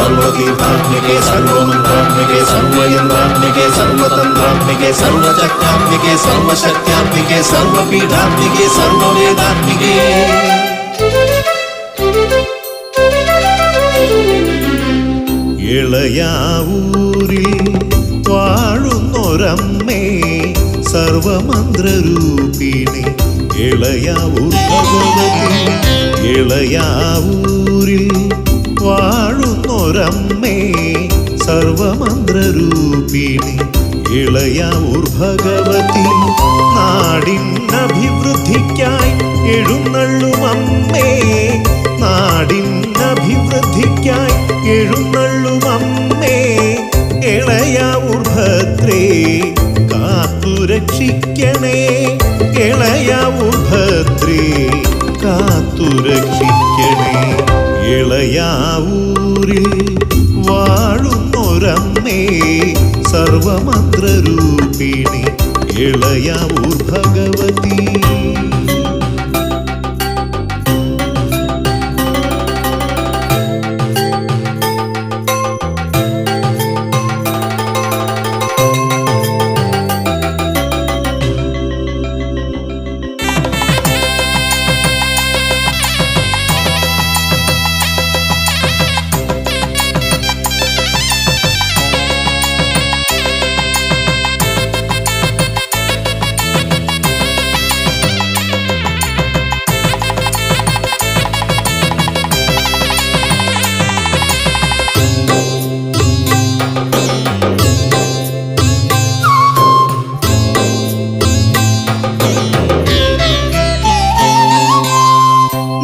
സർവതീർത്ഥാത്മികേ സർവമന്ത്രാത്മികേ സർവയന്ത്രാത്മികേ സർവതന്ത്രാത്മികേ സർവചക്രാത്മികേ സർവശക്ത്യാത്മികേ സർവപീഠാത്മികേ സർവവേദാത്മികേ. ഇളയാവൂരിൽ വാഴുന്നൊരമ്മേ സർവമന്ത്രരൂപിണി ഇളയാവൂർ ഭഗവതി. ഇളയാവൂരിൽ വാഴുന്നൊരമ്മേ സർവമന്ത്രരൂപിണി ഇളയാവൂർ ഭഗവതി. നാടിനഭിവൃദ്ധിക്കായി എഴുന്നള്ളുമമ്മേ നാടിനഭിവൃദ്ധിക്കായി എഴുന്നള്ളുമമ്മേ ഇളയാവൂർ ഭദ്രേ കാത്തുരക്ഷിക്കണേ. ഇളയാവൂർ ഭദ്രേ കാത്തുരക്ഷിക്കണേ. ഇളയാവൂരിൽ വാഴുന്നൊരമ്മേ സർവമന്ത്രരൂപിണി ഇളയാവൂർ ഭഗവതി.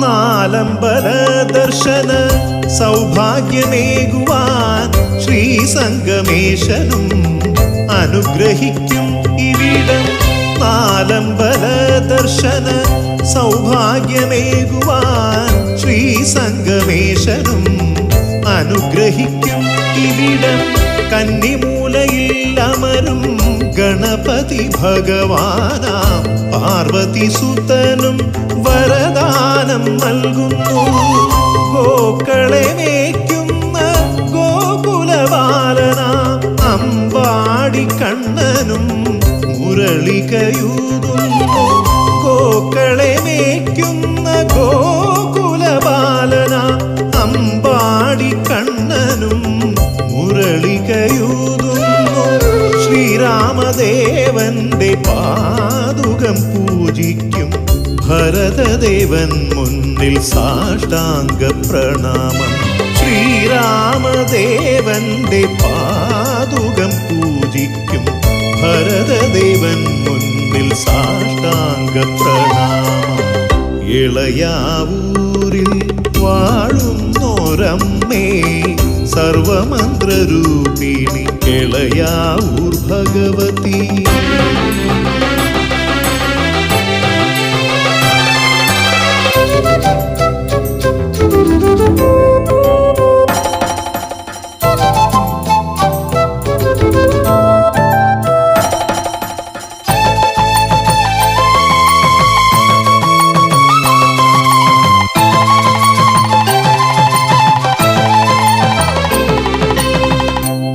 നാലമ്പല ദർശന സൗഭാഗ്യമേകുവാൻ ശ്രീസംഗമേശനും അനുഗ്രഹിക്കും ഇവിടം. നാലമ്പല ദർശന സൗഭാഗ്യമേകുവാൻ ശ്രീസംഗമേശനും അനുഗ്രഹിക്കും ഇവിടം. കന്നിമൂലയിൽ അമരും ഗണപതി ഭഗവാനാം പാർവതി സുതനും വരദാനം നൽകുന്നു. ഗോക്കളെ മേയ്ക്കുന്ന ഗോകുലബാലന അമ്പാടി കണ്ണനും മുരളികയൂതുന്നു. ഗോക്കളെ മേയ്ക്കുന്ന ഗോകുലബാലന അമ്പാടി കണ്ണനും മുരളികയൂതുന്നു. ശ്രീരാമദേവന്റെ പാദുകം പൂജിക്കും ഭരതദേവൻ മുന്നിൽ സാഷ്ടാംഗ പ്രണാമം. ശ്രീരാമദേവന്റെ പാദുകം പൂജിക്കും ഭരതദേവൻ മുന്നിൽ സാഷ്ടാംഗ പ്രണാമം. ഇളയാവൂരിൽ വാഴുന്നോരമ്മേ സർവമന്ത്രരൂപിണി ഇളയാവൂർ ഭഗവതി.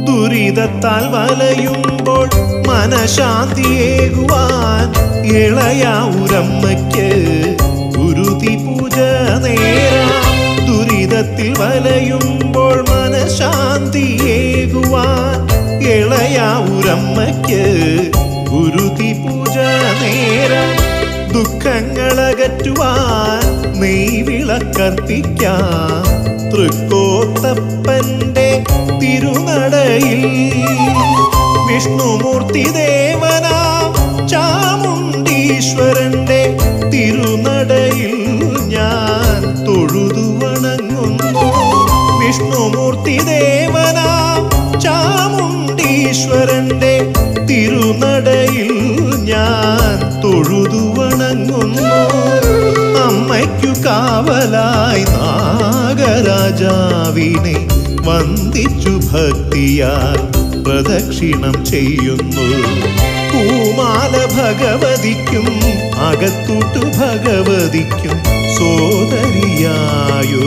ദുരിതത്താൽ വലയുമ്പോൾ മനഃശാന്തിയേകുവാൻ ഇളയാവൂരമ്മയ്ക്ക് ഗുരുതി പൂജ നേരാം. ദുരിതത്തിൽ വലയുമ്പോൾ മനഃശാന്തിയേകുവാൻ ഇളയാവൂരമ്മയ്ക്ക് ഗുരുതി പൂജ നേരാം. ദുഃഖങ്ങളകറ്റുവാൻ നെയ്വിളക്കർപ്പിക്കാം തൃക്കോത്തപ്പന്റെ തിരുനടയിൽ. വിഷ്ണുമൂർത്തി ദേവനാം ചാമുണ്ടീശ്വരന്റെ തിരുനടയിൽ ഞാൻ തൊഴുതു വണങ്ങുന്നു. വിഷ്ണുമൂർത്തി ദേവനാം ചാമുണ്ടീശ്വരന്റെ തിരുനടയിൽ ഞാൻ തൊഴുതു വണങ്ങുന്നു. അമ്മയ്ക്കു കാവലായി നാഗരാജാവിനെ വന്ദിച്ചു ഭക്തിയാൽ പ്രദക്ഷിണം ചെയ്യുന്നു. പൂമാല ഭഗവതിക്കും അകത്തൂട്ടു ഭഗവതിക്കും സോദരിയായൊരു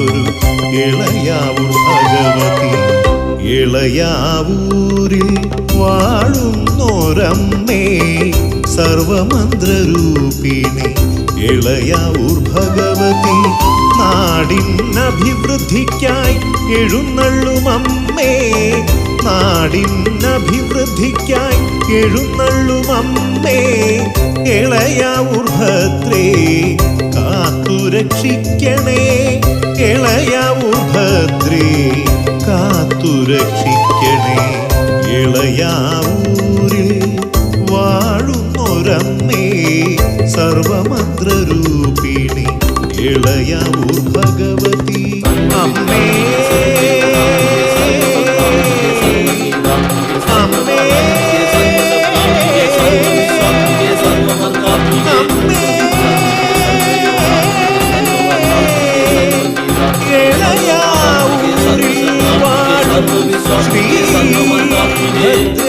ഇളയാവൂർ ഭഗവതി. ഇളയാവൂരിൽ വാഴുന്നോരമ്മേ സർവമന്ത്രരൂപിണി ഇളയാവൂർ ഭഗവതി നാടിനഭിവൃദ്ധിക്കായി എഴുന്നള്ളുമമ്മേ നാടിനഭിവൃദ്ധിക്കായി എഴുന്നള്ളുമമ്മേ ഇളയാവൂർ ഭദ്രേ കാത്തുരക്ഷിക്കണേ ഇളയാവൂർ ഭദ്രേ കാത്തുരക്ഷിക്കണേ ഇളയാവൂരിൽ വാഴുന്നൊരമ്മേ സർവമന്ത്രരൂപിണി ഇളയാവൂർ ഭഗവതി അമ്മേ അമ്മേ സർവമന്ത്രാത്മികേ